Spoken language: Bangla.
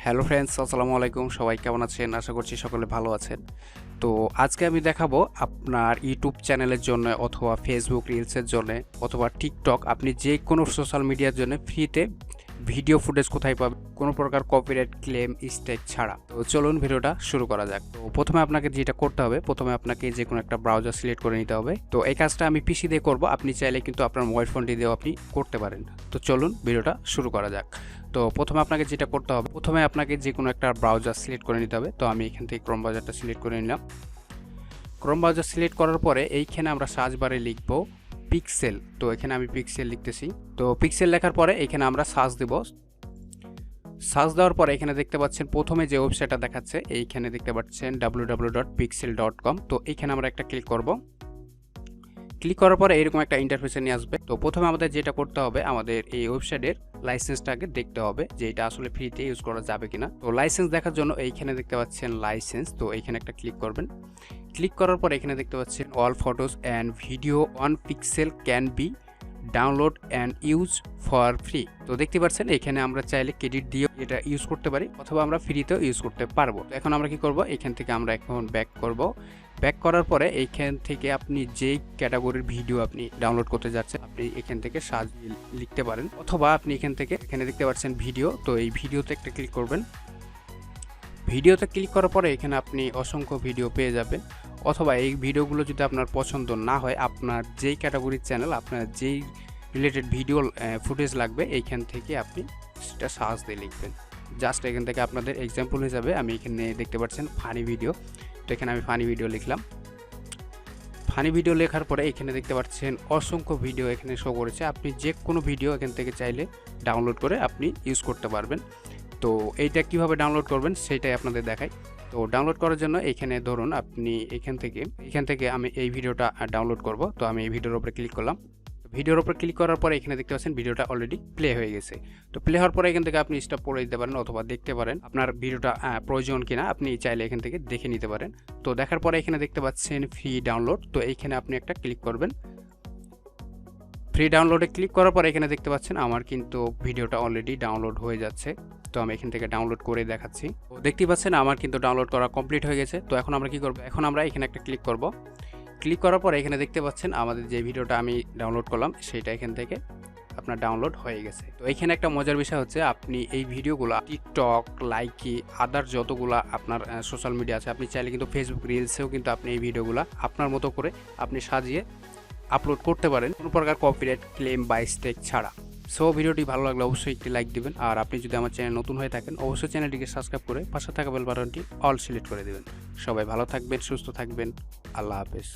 হ্যালো ফ্রেন্ডস, আসসালামু আলাইকুম। সবাই কেমন আছেন? আশা করছি সকলে ভালো আছেন। তো আজকে আমি দেখাবো আপনার ইউটিউব চ্যানেলের জন্য অথবা ফেসবুক রিলসের জন্য অথবা টিকটক, আপনি যে কোনো সোশ্যাল মিডিয়ার জন্য ফ্রিতে ভিডিও ফুটেজ কোথায় পাবেন, কোনো প্রকার কপিরাইট ক্লেম স্ট্রাইক ছাড়া। তো চলুন ভিডিওটা শুরু করা যাক। তো প্রথমে আপনাকে যেটা করতে হবে, প্রথমে আপনাকে যে কোনো একটা ব্রাউজার সিলেক্ট করে নিতে হবে। তো এই কাজটা আমি পিসি দিয়ে করব, আপনি চাইলে কিন্তু আপনার মোবাইল ফোনটি দিয়েও আপনি করতে পারেন। তো চলুন ভিডিওটা শুরু করা যাক। তো প্রথমে আপনাকে যেটা করতে হবে, প্রথমে আপনাকে যে কোনো একটা ব্রাউজার সিলেক্ট করে নিতে হবে। তো আমি এখান থেকে ক্রোম ব্রাউজারটা সিলেক্ট করে নিলাম। ক্রোম ব্রাউজার সিলেক্ট করার পরে এইখানে আমরা সার্চ বারে লিখব পিক্সেল। তো এখানে আমি পিক্সেল লিখতেছি। তো পিক্সেল লেখার পরে এখানে আমরা সার্চ দেব। সার্চ দেওয়ার পরে এখানে দেখতে পাচ্ছেন প্রথমে যে ওয়েবসাইটটা দেখাচ্ছে, এইখানে দেখতে পাচ্ছেন www.pixel.com। তো এইখানে আমরা একটা ক্লিক করব। ক্লিক করার পরে এরকম একটা ইন্টারফেসে নিয়ে আসবে। তো প্রথমে আমাদের যেটা করতে হবে, আমাদের এই ওয়েবসাইটের লাইসেন্সটাকে দেখতে হবে যে এটা আসলে ফ্রিতে ইউজ করা যাবে কিনা। তো লাইসেন্স দেখার জন্য এইখানে দেখতে পাচ্ছেন লাইসেন্স। তো এইখানে একটা ক্লিক করবেন। ক্লিক করার পর এখানে দেখতে পাচ্ছেন all photos and video on pixel can be download and use for free. তো দেখতে পাচ্ছেন এখানে আমরা চাইলে ক্রেডিট দিয়ে এটা ইউজ করতে পারি অথবা আমরা ফ্রিতেও ইউজ করতে পারবো। তো এখন আমরা কি করব, এখান থেকে আমরা এখন ব্যাক করব। ব্যাক করার পরে এইখান থেকে আপনি যেই ক্যাটাগরির ভিডিও আপনি ডাউনলোড করতে যাচ্ছেন, আপনি এখান থেকে সাজিয়ে লিখতে পারেন অথবা আপনি এখান থেকে এখানে দেখতে পাচ্ছেন ভিডিও। তো এই ভিডিওতে একটা ক্লিক করবেন। ভিডিওতে ক্লিক করার পরে এখানে আপনি অসংখ্য ভিডিও পেয়ে যাবেন। অথবা এই ভিডিওগুলো যদি আপনার পছন্দ না হয়, আপনার যেই ক্যাটাগরির চ্যানেল, আপনার যেই রিলেটেড ভিডিও ফুটেজ লাগবে, এইখান থেকে আপনি সেটা সার্চ দিয়ে লিখবেন। জাস্ট এখান থেকে আপনাদের এক্সাম্পল হিসাবে আমি এখানে দেখতে পাচ্ছেন ফানি ভিডিও। তো এখানে আমি ফানি ভিডিও লিখলাম। ফানি ভিডিও লেখার পরে এখানে দেখতে পাচ্ছেন অসংখ্য ভিডিও এখানে শো করেছে। আপনি যে কোনো ভিডিও এখান থেকে চাইলে ডাউনলোড করে আপনি ইউজ করতে পারবেন। তো এইটা কিভাবে ডাউনলোড করবেন সেটাই আপনাদের দেখাই। তো ডাউনলোড করার জন্য এখানে ধরুন আপনি এখান থেকে আমি এই ভিডিওটা ডাউনলোড করব। তো আমি এই ভিডিওর উপরে ক্লিক করলাম। ভিডিওর উপর ক্লিক করার পরে এখানে দেখতে পাচ্ছেন ভিডিওটা অলরেডি প্লে হয়ে গেছে। তো প্লে হওয়ার পরে এখান থেকে আপনি স্টপ করে দিতে পারেন অথবা দেখতে পারেন আপনার ভিডিওটা প্রয়োজন কিনা, আপনি চাইলে এখান থেকে দেখে নিতে পারেন। তো দেখার পরে এখানে দেখতে পাচ্ছেন ফ্রি ডাউনলোড। তো এইখানে আপনি একটা ক্লিক করবেন। ফ্রি ডাউনলোডে ক্লিক করার পরে এখানে দেখতে পাচ্ছেন আমার কিন্তু ভিডিওটা অলরেডি ডাউনলোড হয়ে যাচ্ছে। তো আমি এখান থেকে ডাউনলোড করে দেখাচ্ছি। তো দেখতেই পাচ্ছেন আমার কিন্তু ডাউনলোড করা কমপ্লিট হয়ে গেছে। তো এখন আমরা কি করব, এখন আমরা এখানে একটা ক্লিক করব। ক্লিক করার পর এখানে দেখতে পাচ্ছেন আমাদের যে ভিডিওটা আমি ডাউনলোড করলাম সেটা এখান থেকে আপনার ডাউনলোড হয়ে গেছে। তো এইখানে একটা মজার বিষয় হচ্ছে, আপনি এই ভিডিওগুলো টিকটক, লাইকি, আদার যতগুলা আপনার সোশ্যাল মিডিয়া আছে, আপনি চাইলে কিন্তু ফেসবুক রিলসেও কিন্তু আপনি এই ভিডিওগুলো আপনার মতো করে আপনি সাজিয়ে আপলোড করতে পারেন, কোনো প্রকার কপিরাইট ক্লেম বা স্ট্রাইক ছাড়া। সো ভিডিওটি ভালো লাগলে অবশ্যই একটি লাইক দিবেন। আর আপনি যদি আমার চ্যানেল নতুন হয়ে থাকেন, অবশ্যই চ্যানেলটিকে সাবস্ক্রাইব করে পাশে থাকা বেল বাটনটি অল সিলেক্ট করে দেবেন। সবাই ভালো থাকবেন, সুস্থ থাকবেন। আল্লাহ হাফেজ।